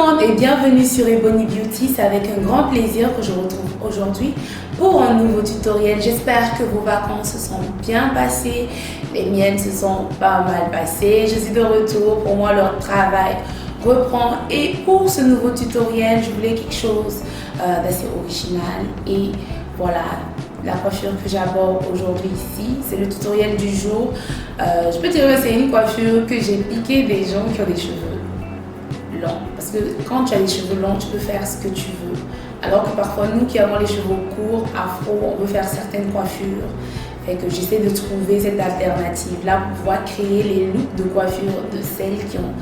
monde et bienvenue sur Ebony Beauty. C'est avec un grand plaisir que je vous retrouve aujourd'hui pour un nouveau tutoriel. J'espère que vos vacances se sont bien passées. Les miennes se sont pas mal passées. Je suis de retour. Pour moi, leur travail reprend. Et pour ce nouveau tutoriel, je voulais quelque chose d'assez original. Et voilà, la coiffure que j'aborde aujourd'hui ici, c'est le tutoriel du jour. Je peux dire que c'est une coiffure que j'ai piqué des gens qui ont des cheveux longs. Parce que quand tu as les cheveux longs, tu peux faire ce que tu veux. Alors que parfois, nous qui avons les cheveux courts, afro, on veut faire certaines coiffures. Fait que j'essaie de trouver cette alternative-là pour pouvoir créer les looks de coiffure de celles qui ont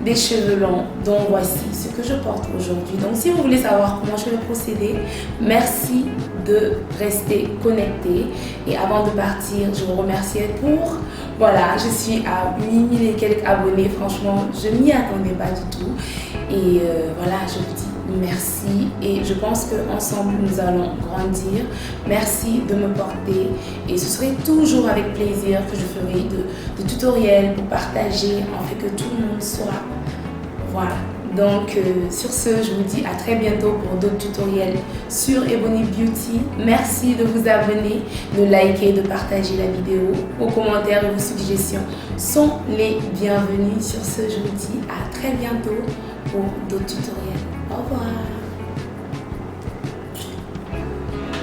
des cheveux longs. Donc voici ce que je porte aujourd'hui. Donc si vous voulez savoir comment je vais procéder, merci de rester connecté. Et avant de partir, je vous remercie pour... Voilà, je suis à 8000 et quelques abonnés. Franchement, je m'y attendais pas du tout. Et voilà, je vous dis merci. Et je pense qu'ensemble, nous allons grandir. Merci de me porter. Et ce serait toujours avec plaisir que je ferai de tutoriels pour partager, en fait que tout le monde soit. Voilà. Donc sur ce, je vous dis à très bientôt pour d'autres tutoriels sur Ebony Beauty. Merci de vous abonner, de liker, de partager la vidéo. Vos commentaires et vos suggestions sont les bienvenus. Sur ce, je vous dis à très bientôt pour d'autres tutoriels. Au revoir.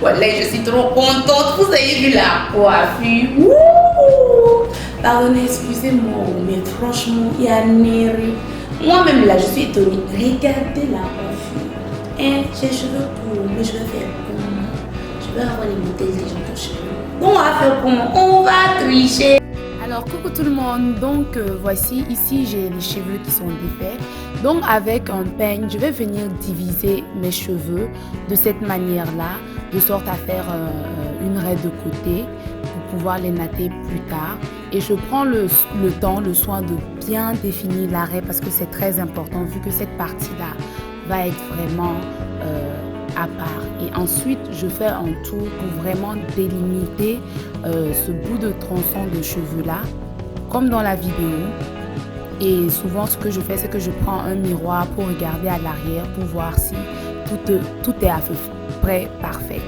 Voilà, je suis trop contente. Vous avez vu la coiffure. Wouh! Pardonnez, excusez-moi, mais franchement, il y a néré. Moi-même là, je suis étonnée. Regardez la coiffure. Hein, j'ai les cheveux courts, mais je vais faire comment? Je vais avoir les modèles des gens de cheveux. Donc, on va faire comment? On va tricher. Alors, coucou tout le monde. Donc, voici, ici, j'ai les cheveux qui sont défaits. Donc, avec un peigne, je vais venir diviser mes cheveux de cette manière-là, de sorte à faire une raie de côté pour pouvoir les natter plus tard. Et je prends le temps, le soin de bien définir l'arrêt parce que c'est très important vu que cette partie-là va être vraiment à part. Et ensuite, je fais un tour pour vraiment délimiter ce bout de tronçon de cheveux-là, comme dans la vidéo. Et souvent, ce que je fais, c'est que je prends un miroir pour regarder à l'arrière pour voir si tout est à peu près parfait.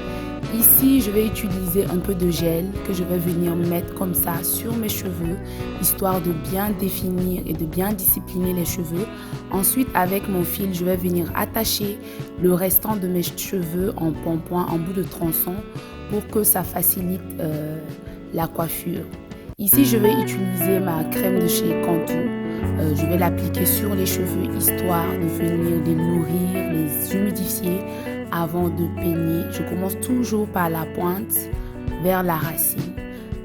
Ici, je vais utiliser un peu de gel que je vais venir mettre comme ça sur mes cheveux, histoire de bien définir et de bien discipliner les cheveux. Ensuite, avec mon fil, je vais venir attacher le restant de mes cheveux en pompon, en bout de tronçon, pour que ça facilite la coiffure. Ici, je vais utiliser ma crème de chez Cantu. Je vais l'appliquer sur les cheveux, histoire de venir les nourrir, les humidifier avant de peigner. Je commence toujours par la pointe vers la racine.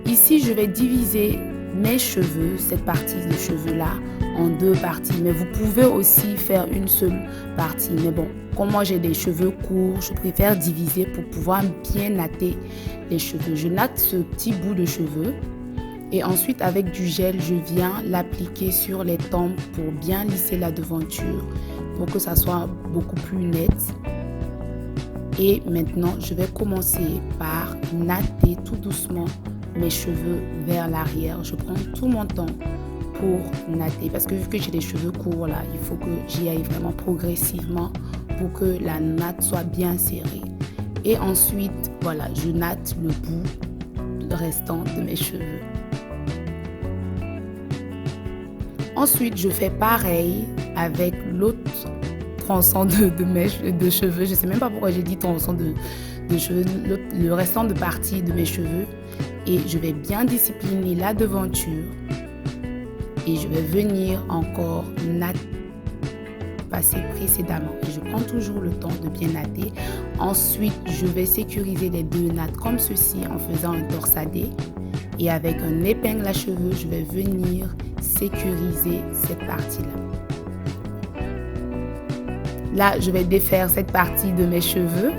Ici, je vais diviser mes cheveux, cette partie de cheveux-là, en deux parties. Mais vous pouvez aussi faire une seule partie. Mais bon, comme moi j'ai des cheveux courts, je préfère diviser pour pouvoir bien natter les cheveux. Je natte ce petit bout de cheveux. Et ensuite, avec du gel, je viens l'appliquer sur les tempes pour bien lisser la devanture, pour que ça soit beaucoup plus net. Et maintenant, je vais commencer par natter tout doucement mes cheveux vers l'arrière. Je prends tout mon temps pour natter parce que vu que j'ai des cheveux courts là, il faut que j'y aille vraiment progressivement pour que la natte soit bien serrée. Et ensuite, voilà, je natte le bout restant de mes cheveux. Ensuite, je fais pareil avec l'autre tronçon de cheveux. Je ne sais même pas pourquoi j'ai dit tronçon de cheveux. Le restant de partie de mes cheveux. Et je vais bien discipliner la devanture. Et je vais venir encore natter passé précédemment. Et je prends toujours le temps de bien natter. Ensuite, je vais sécuriser les deux nattes comme ceci en faisant un torsadé. Et avec un épingle à cheveux, je vais venir sécuriser cette partie-là. Là, je vais défaire cette partie de mes cheveux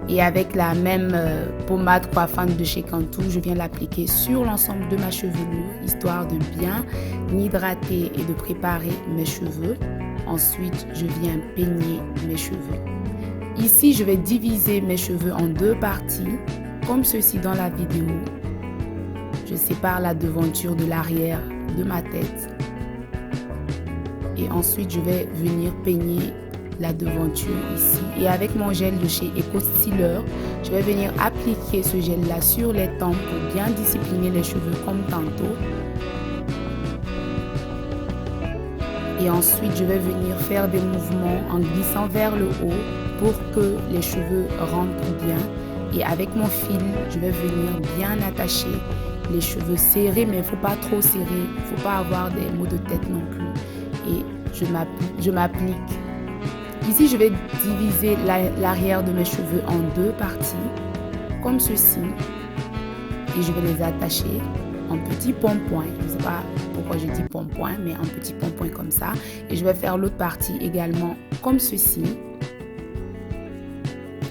et avec la même pommade coiffante de chez Cantu, je viens l'appliquer sur l'ensemble de ma chevelure, histoire de bien m'hydrater et de préparer mes cheveux. Ensuite, je viens peigner mes cheveux. Ici, je vais diviser mes cheveux en deux parties, comme ceci dans la vidéo. Je sépare la devanture de l'arrière de ma tête. Et ensuite, je vais venir peigner la devanture ici. Et avec mon gel de chez Eco Styler, je vais venir appliquer ce gel-là sur les tempes pour bien discipliner les cheveux comme tantôt. Et ensuite, je vais venir faire des mouvements en glissant vers le haut pour que les cheveux rentrent bien. Et avec mon fil, je vais venir bien attacher les cheveux serrés, mais il ne faut pas trop serrer. Il ne faut pas avoir des maux de tête non plus. Et je m'applique. Ici, je vais diviser l'arrière de mes cheveux en deux parties, comme ceci. Et je vais les attacher en petits pompons. Je ne sais pas pourquoi je dis pompons, mais en petits pompons comme ça. Et je vais faire l'autre partie également comme ceci.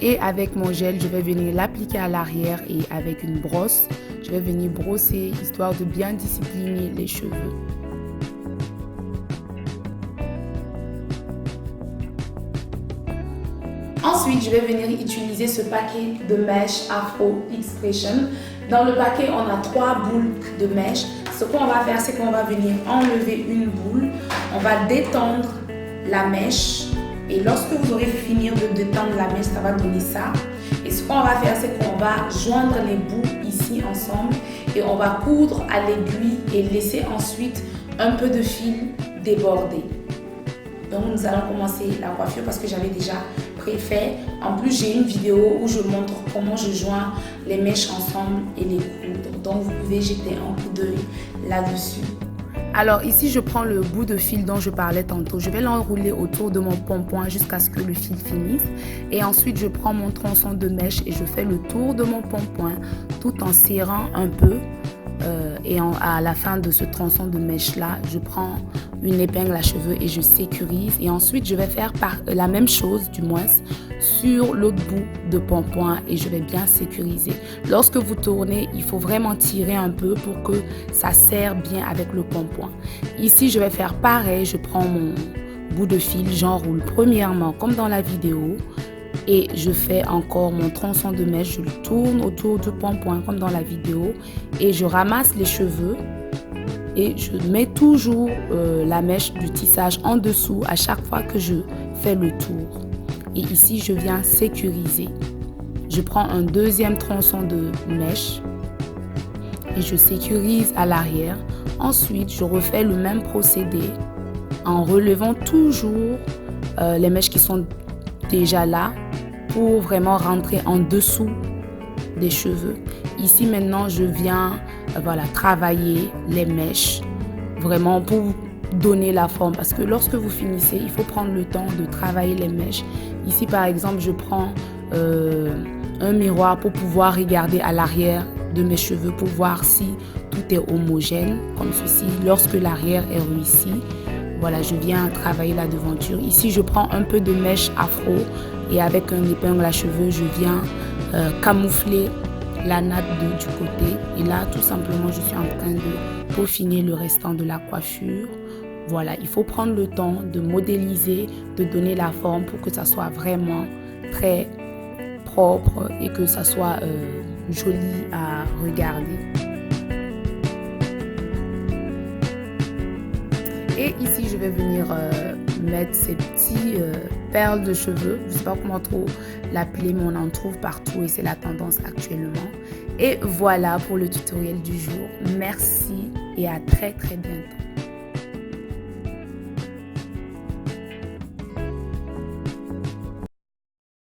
Et avec mon gel, je vais venir l'appliquer à l'arrière et avec une brosse, je vais venir brosser histoire de bien discipliner les cheveux. Ensuite, je vais venir utiliser ce paquet de mèches Afro Expression. Dans le paquet, on a 3 boules de mèches. Ce qu'on va faire, c'est qu'on va venir enlever une boule. On va détendre la mèche. Et lorsque vous aurez fini de détendre la mèche, ça va donner ça. Et ce qu'on va faire, c'est qu'on va joindre les bouts ici ensemble. Et on va coudre à l'aiguille et laisser ensuite un peu de fil déborder. Donc nous allons commencer la coiffure parce que j'avais déjà préfait. En plus, j'ai une vidéo où je montre comment je joins les mèches ensemble et les coudre. Donc vous pouvez jeter un coup d'œil là-dessus. Alors ici, je prends le bout de fil dont je parlais tantôt. Je vais l'enrouler autour de mon pompon jusqu'à ce que le fil finisse. Et ensuite, je prends mon tronçon de mèche et je fais le tour de mon pompon tout en serrant un peu. À la fin de ce tronçon de mèche là, je prends une épingle à cheveux et je sécurise. Et ensuite, je vais faire la même chose, du moins, sur l'autre bout de pompon et je vais bien sécuriser. Lorsque vous tournez, il faut vraiment tirer un peu pour que ça serre bien avec le pompon. Ici, je vais faire pareil. Je prends mon bout de fil, j'enroule premièrement comme dans la vidéo. Et je fais encore mon tronçon de mèche, je le tourne autour du pompon comme dans la vidéo. Et je ramasse les cheveux et je mets toujours la mèche du tissage en dessous à chaque fois que je fais le tour. Et ici, je viens sécuriser. Je prends un deuxième tronçon de mèche et je sécurise à l'arrière. Ensuite, je refais le même procédé en relevant toujours les mèches qui sont déjà là pour vraiment rentrer en dessous des cheveux. Ici maintenant, je viens travailler les mèches vraiment pour donner la forme parce que lorsque vous finissez, il faut prendre le temps de travailler les mèches. Ici par exemple, je prends un miroir pour pouvoir regarder à l'arrière de mes cheveux pour voir si tout est homogène comme ceci. Lorsque l'arrière est réussi, voilà, je viens travailler la devanture. Ici, je prends un peu de mèche afro et avec un épingle à cheveux, je viens camoufler la natte du côté. Et là, tout simplement, je suis en train de peaufiner le restant de la coiffure. Voilà, il faut prendre le temps de modéliser, de donner la forme pour que ça soit vraiment très propre et que ça soit joli à regarder. Et ici, je vais venir mettre ces petits perles de cheveux. Je ne sais pas comment trop l'appeler, mais on en trouve partout et c'est la tendance actuellement. Et voilà pour le tutoriel du jour. Merci et à très très bientôt.